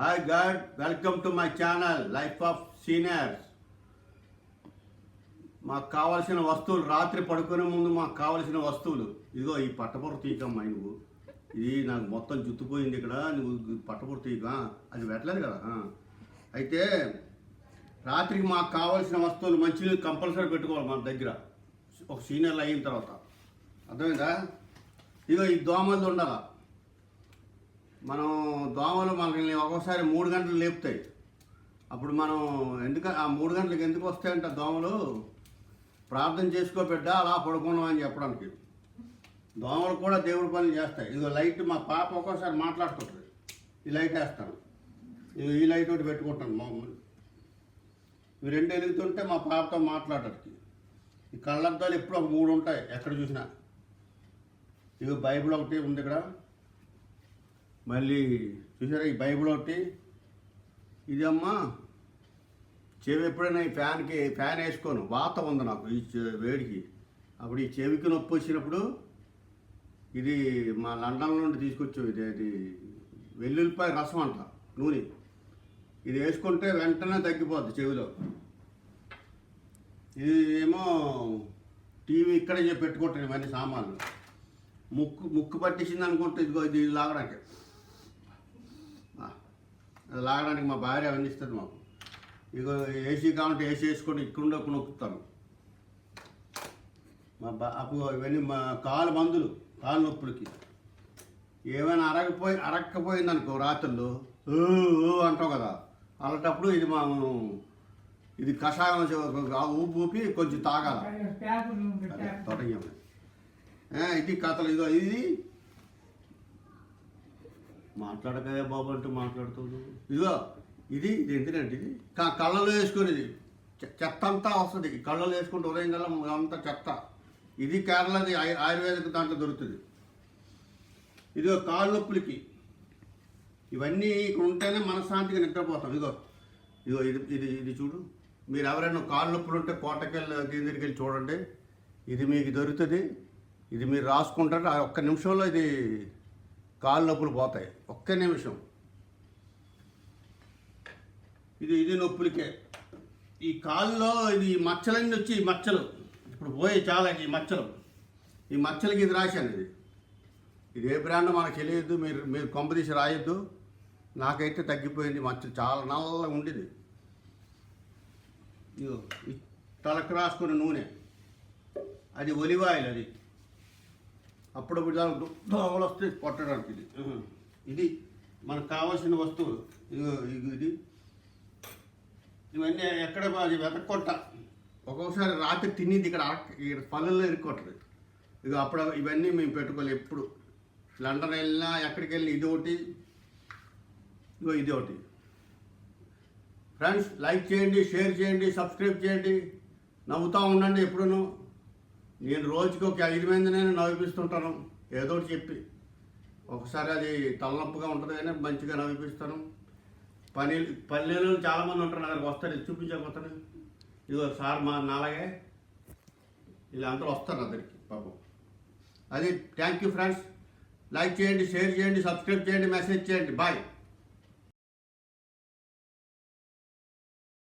Hi God, welcome to my channel life of seniors. మాకు కావాల్సిన వస్తువులు, రాత్రి పడుకునే ముందు మాకు కావాల్సిన వస్తువులు ఇదిగో. ఈ పట్టపొర తీకమ్మా నువ్వు. ఇది నాకు మొత్తం జుట్టుపోయింది ఇక్కడ. నువ్వు పట్టపొర తీక అది పెట్టలేదు కదా. అయితే రాత్రికి మాకు కావాల్సిన వస్తువులు మంచినీళ్ళు కంపల్సరీ పెట్టుకోవాలి మన దగ్గర, ఒక సీనియర్లు అయిన తర్వాత. అర్థమైందా? ఇదిగో ఈ దోమలు ఉండాలి. మనం దోమలు మనల్ని ఒక్కోసారి 3 గంటలు లేపుతాయి. అప్పుడు మనం ఆ 3 గంటలకు ఎందుకు వస్తాయంట దోమలు? ప్రార్థన చేసుకోబిడ్డ అలా పడుకున్నాం అని చెప్పడానికి. దోమలు కూడా దేవుడి పనులు చేస్తాయి. ఇదిగో లైట్, మా పాప ఒక్కోసారి మాట్లాడుతుంటుంది. ఈ లైట్ వేస్తాను, ఈ లైట్ ఒకటి పెట్టుకుంటాను మామూలు. ఇవి 2 వెలుగుతుంటే మా పాపతో మాట్లాడటానికి. ఈ కళ్ళద్దాలు ఎప్పుడు ఒక 3 ఉంటాయి ఎక్కడ చూసినా. ఇవి బైబిల్ ఒకటి ఉంది ఇక్కడ. మళ్ళీ చూసారా ఈ బైబిల్ ఒకటి. ఇది అమ్మా చెవి ఎప్పుడైనా ఈ ఫ్యాన్ వేసుకోను, వాత ఉంది నాకు ఈ వేడికి. అప్పుడు ఈ చెవికి నొప్పి వచ్చినప్పుడు ఇది మా లండన్ నుండి తీసుకొచ్చావు. ఇది వెల్లుల్లిపాయ రసం అంట, నూనె. ఇది వేసుకుంటే వెంటనే తగ్గిపోద్ది చెవిలో. ఇది ఏమో టీవీ ఇక్కడే పెట్టుకుంటాను ఇవన్నీ సామాన్లు. ముక్కు పట్టేసింది అనుకుంటే ఇదిగో ఇది లాగడానికి మా భార్య అవన్నీ ఇస్తుంది మాకు. ఇదిగో ఏసీ కావాలంటే ఏసీ వేసుకొని ఇక్కడ నొక్కుతాను. అప్పుడు ఇవన్నీ మా కాలు మందులు, కాలు నొప్పులకి. ఏమైనా అరక్కపోయింది అనుకో రాత్రులు అంటావు కదా, అలాంటప్పుడు ఇది కషాయం ఊపి కొంచెం తాగాల. ఇది కథలు. ఇదిగో ఇది మాట్లాడకయా బాబు అంటూ మాట్లాడుతుంది. ఇదిగో ఇది ఎందుకంటే ఇది కళ్ళలో వేసుకునేది. చెత్త అంతా వస్తుంది కళ్ళలో వేసుకుంటే, ఉదయం కల్లా అంతా చెత్త. ఇది కేరళది ఆయుర్వేదిక దాంట్లో దొరుకుతుంది. ఇదిగో కాళ్ళ నొప్పులకి ఇవన్నీ ఇక్కడ ఉంటేనే మనశ్శాంతిగా నిద్రపోతాం. ఇదిగో ఇది చూడు. మీరు ఎవరైనా కాళ్ళ నొప్పులు ఉంటే కోటకెళ్ళి దగ్గరికి వెళ్ళి చూడండి. ఇది మీకు దొరుకుతుంది. ఇది మీరు రాసుకుంటారు. ఒక్క నిమిషంలో ఇది కాళ్ళ నొప్పులు పోతాయి. ఒక్క నిమిషం. ఇది నొప్పులకే. ఈ కాళ్ళలో ఇది మచ్చలన్నీ వచ్చి, ఈ మచ్చలు ఇప్పుడు పోయి చాలా. ఈ మచ్చలకి ఇది రాశాను. ఇది ఏ బ్రాండ్ మనకు తెలియదు. మీరు కొంపదీసి రాయొద్దు. నాకైతే తగ్గిపోయింది. మచ్చలు చాలా నల్లగా ఉండేది. ఇదిగో ఈ తలకు రాసుకునే నూనె, అది ఒలివ్ ఆయిల్. అది అప్పుడప్పుడు దోమలు వస్తే కొట్టడానికి. ఇది మనకు కావాల్సిన వస్తువులు. ఇది ఇవన్నీ ఎక్కడ అది వెతక్కొట్ట. ఒక్కొక్కసారి రాత్రి తినేది ఇక్కడ పల్లెల్లో ఇరుక్కొట్టదు. అప్పుడు ఇవన్నీ మేము పెట్టుకోవాలి ఎప్పుడు. లండన్ వెళ్ళినా ఎక్కడికి వెళ్ళినా ఇది ఒకటి, ఇది ఒకటి. ఫ్రెండ్స్, లైక్ చేయండి, షేర్ చేయండి, సబ్స్క్రైబ్ చేయండి. నవ్వుతూ ఉండండి ఎప్పుడూ. నేను రోజుకి ఒక 5 మంది నేను నవ్విపిస్తుంటాను ఏదో ఒకటి చెప్పి. ఒకసారి అది తలనొప్పిగా ఉంటుంది కానీ మంచిగా నవ్విపిస్తాను. పల్లెలు చాలామంది ఉంటారు, నా దగ్గరికి వస్తారు. ఇది చూపించకపోతాను. ఇదిగో సార్ నాలాగే వీళ్ళందరూ వస్తారు నా దగ్గరికి పాపం. అది థ్యాంక్ యూ ఫ్రెండ్స్. లైక్ చేయండి, షేర్ చేయండి, సబ్స్క్రైబ్ చేయండి, మెసేజ్ చేయండి. బాయ్.